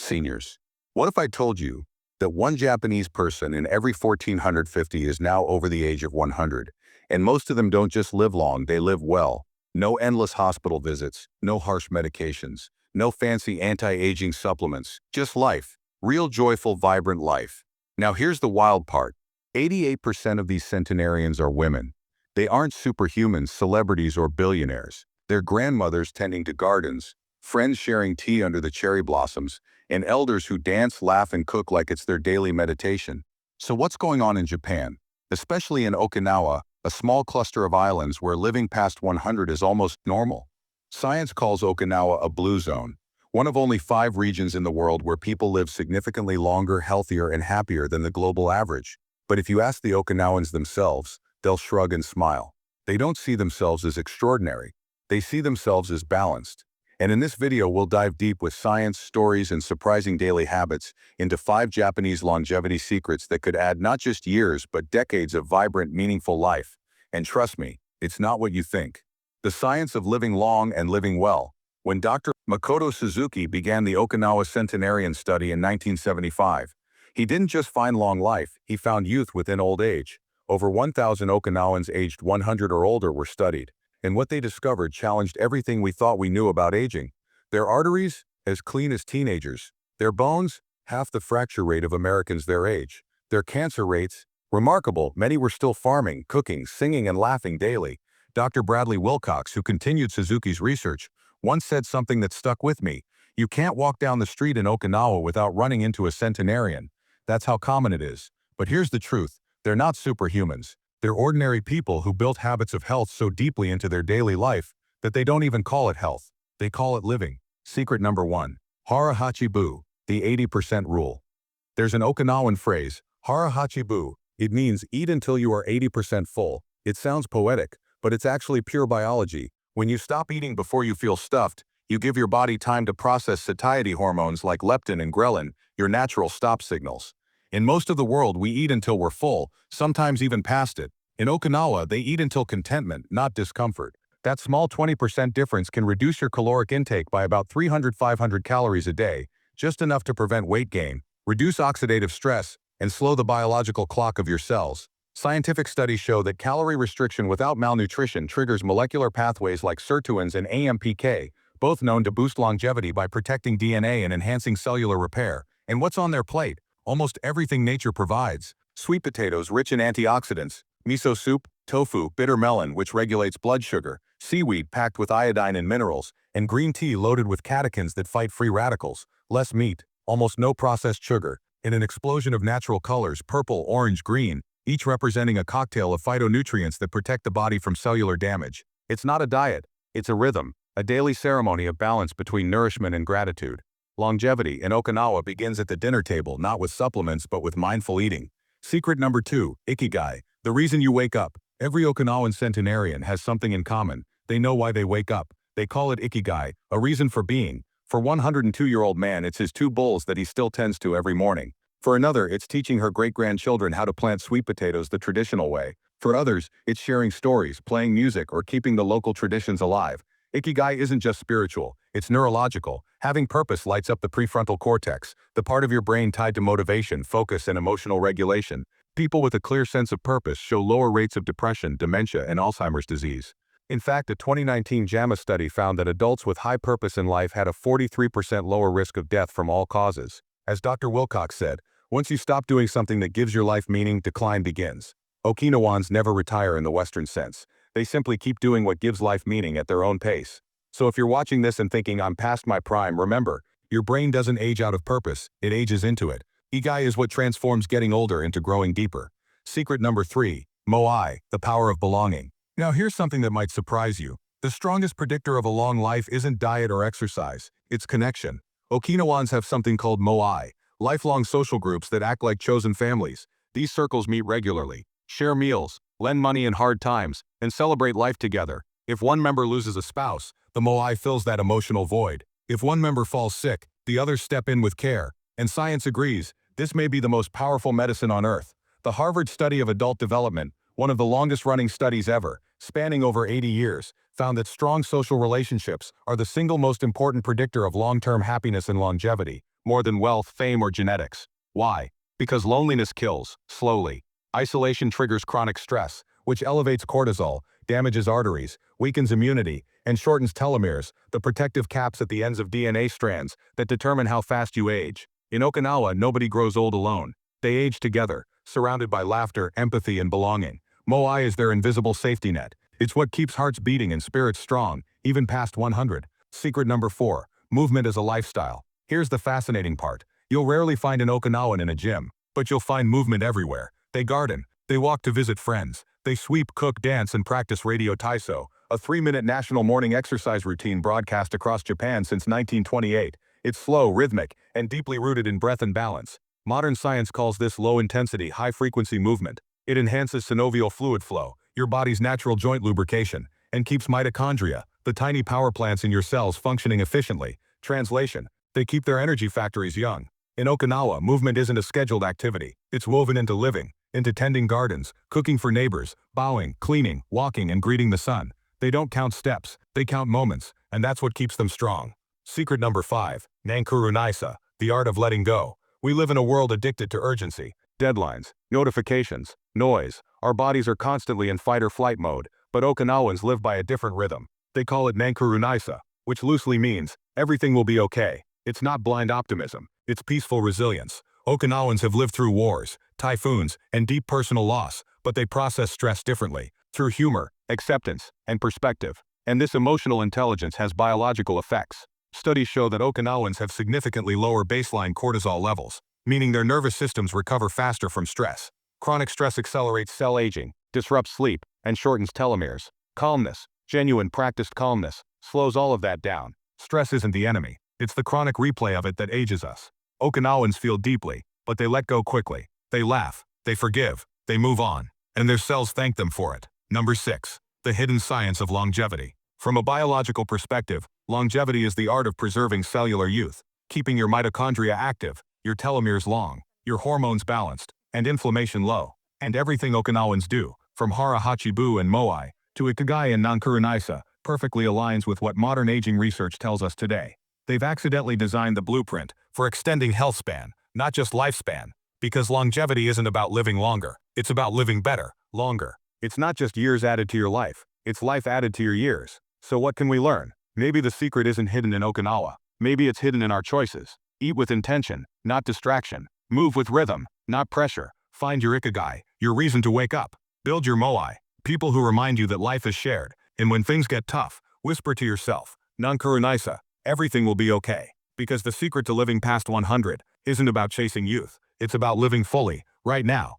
Seniors, what if I told you that one Japanese person in every 1,450 is now over the age of 100, and most of them don't just live long, they live well. No endless hospital visits, no harsh medications, no fancy anti-aging supplements, just life. Real joyful, vibrant life. Now here's the wild part. 88% of these centenarians are women. They aren't superhumans, celebrities, or billionaires. They're grandmothers tending to gardens, friends sharing tea under the cherry blossoms, and elders who dance, laugh, and cook like it's their daily meditation. So what's going on in Japan? Especially in Okinawa, a small cluster of islands where living past 100 is almost normal. Science calls Okinawa a blue zone, one of only 5 regions in the world where people live significantly longer, healthier, and happier than the global average. But if you ask the Okinawans themselves, they'll shrug and smile. They don't see themselves as extraordinary. They see themselves as balanced. And in this video, we'll dive deep with science, stories, and surprising daily habits into 5 Japanese longevity secrets that could add not just years, but decades of vibrant, meaningful life. And trust me, it's not what you think. The science of living long and living well. When Dr. Makoto Suzuki began the Okinawa Centenarian Study in 1975, he didn't just find long life, he found youth within old age. Over 1,000 Okinawans aged 100 or older were studied, and what they discovered challenged everything we thought we knew about aging. Their arteries, as clean as teenagers. Their bones, half the fracture rate of Americans their age. Their cancer rates, remarkable, many were still farming, cooking, singing, and laughing daily. Dr. Bradley Wilcox, who continued Suzuki's research, once said something that stuck with me. You can't walk down the street in Okinawa without running into a centenarian. That's how common it is. But here's the truth. They're not superhumans. They're ordinary people who built habits of health so deeply into their daily life that they don't even call it health. They call it living. Secret number 1. Hara Hachi Bu, the 80% rule. There's an Okinawan phrase, Hara Hachi Bu. It means eat until you are 80% full. It sounds poetic, but it's actually pure biology. When you stop eating before you feel stuffed, you give your body time to process satiety hormones like leptin and ghrelin, your natural stop signals. In most of the world, we eat until we're full, sometimes even past it. In Okinawa, they eat until contentment, not discomfort. That small 20% difference can reduce your caloric intake by about 300–500 calories a day, just enough to prevent weight gain, reduce oxidative stress, and slow the biological clock of your cells. Scientific studies show that calorie restriction without malnutrition triggers molecular pathways like sirtuins and AMPK, both known to boost longevity by protecting DNA and enhancing cellular repair. And what's on their plate? Almost everything nature provides. Sweet potatoes rich in antioxidants, miso soup, tofu, bitter melon which regulates blood sugar, seaweed packed with iodine and minerals, and green tea loaded with catechins that fight free radicals. Less meat, almost no processed sugar, and an explosion of natural colors, purple, orange, green, each representing a cocktail of phytonutrients that protect the body from cellular damage. It's not a diet, it's a rhythm, a daily ceremony of balance between nourishment and gratitude. Longevity in Okinawa begins at the dinner table, not with supplements but with mindful eating. Secret number 2, Ikigai, the reason you wake up. Every Okinawan centenarian has something in common. They know why they wake up. They call it Ikigai, a reason for being. For 102-year-old man, it's his 2 bulls that he still tends to every morning. For another, it's teaching her great-grandchildren how to plant sweet potatoes the traditional way. For others, it's sharing stories, playing music, or keeping the local traditions alive. Ikigai isn't just spiritual, it's neurological. Having purpose lights up the prefrontal cortex, the part of your brain tied to motivation, focus, and emotional regulation. People with a clear sense of purpose show lower rates of depression, dementia, and Alzheimer's disease. In fact, a 2019 JAMA study found that adults with high purpose in life had a 43% lower risk of death from all causes. As Dr. Wilcox said, once you stop doing something that gives your life meaning, decline begins. Okinawans never retire in the Western sense. They simply keep doing what gives life meaning at their own pace. So if you're watching this and thinking, I'm past my prime, remember, your brain doesn't age out of purpose, it ages into it. Ikigai is what transforms getting older into growing deeper. Secret number 3, Moai, the power of belonging. Now here's something that might surprise you. The strongest predictor of a long life isn't diet or exercise, it's connection. Okinawans have something called Moai, lifelong social groups that act like chosen families. These circles meet regularly, share meals, lend money in hard times, and celebrate life together. If one member loses a spouse, the Moai fills that emotional void. If one member falls sick, the others step in with care. And science agrees, this may be the most powerful medicine on earth. The Harvard Study of Adult Development, one of the longest-running studies ever, spanning over 80 years, found that strong social relationships are the single most important predictor of long-term happiness and longevity. more than wealth, fame, or genetics. Why? Because loneliness kills, slowly. Isolation triggers chronic stress, which elevates cortisol, damages arteries, weakens immunity, and shortens telomeres, the protective caps at the ends of DNA strands that determine how fast you age. In Okinawa, nobody grows old alone. They age together, surrounded by laughter, empathy, and belonging. Moai is their invisible safety net. It's what keeps hearts beating and spirits strong, even past 100. Secret number 4. Movement as a lifestyle. Here's the fascinating part. You'll rarely find an Okinawan in a gym, but you'll find movement everywhere. They garden, they walk to visit friends, they sweep, cook, dance, and practice radio taiso, a 3-minute national morning exercise routine broadcast across Japan since 1928. It's slow, rhythmic, and deeply rooted in breath and balance. Modern science calls this low-intensity, high-frequency movement. It enhances synovial fluid flow, your body's natural joint lubrication, and keeps mitochondria, the tiny power plants in your cells, functioning efficiently. Translation: they keep their energy factories young. In Okinawa, movement isn't a scheduled activity. It's woven into living, into tending gardens, cooking for neighbors, bowing, cleaning, walking, and greeting the sun. They don't count steps, they count moments, and that's what keeps them strong. Secret number 5. Nankurunaisa, the art of letting go. We live in a world addicted to urgency, deadlines, notifications, noise. Our bodies are constantly in fight or flight mode, but Okinawans live by a different rhythm. They call it Nankurunaisa, which loosely means, everything will be okay. It's not blind optimism, it's peaceful resilience. Okinawans have lived through wars, typhoons, and deep personal loss, but they process stress differently, through humor, acceptance, and perspective. And this emotional intelligence has biological effects. Studies show that Okinawans have significantly lower baseline cortisol levels, meaning their nervous systems recover faster from stress. Chronic stress accelerates cell aging, disrupts sleep, and shortens telomeres. Calmness, genuine practiced calmness, slows all of that down. Stress isn't the enemy, it's the chronic replay of it that ages us. Okinawans feel deeply, but they let go quickly. They laugh, they forgive, they move on, and their cells thank them for it. Number 6. The hidden science of longevity. From a biological perspective, longevity is the art of preserving cellular youth, keeping your mitochondria active, your telomeres long, your hormones balanced, and inflammation low. And everything Okinawans do, from Hara, Hachi and Moai, to Ikigai and Nankurunaisa, perfectly aligns with what modern aging research tells us today. They've accidentally designed the blueprint for extending health span, not just lifespan, because longevity isn't about living longer, it's about living better, longer. It's not just years added to your life, it's life added to your years. So what can we learn? Maybe the secret isn't hidden in Okinawa. Maybe it's hidden in our choices. Eat with intention, not distraction. Move with rhythm, not pressure. Find your Ikigai, your reason to wake up. Build your Moai, people who remind you that life is shared. And when things get tough, whisper to yourself, Nankurunaisa, everything will be okay. Because the secret to living past 100 isn't about chasing youth. It's about living fully, right now.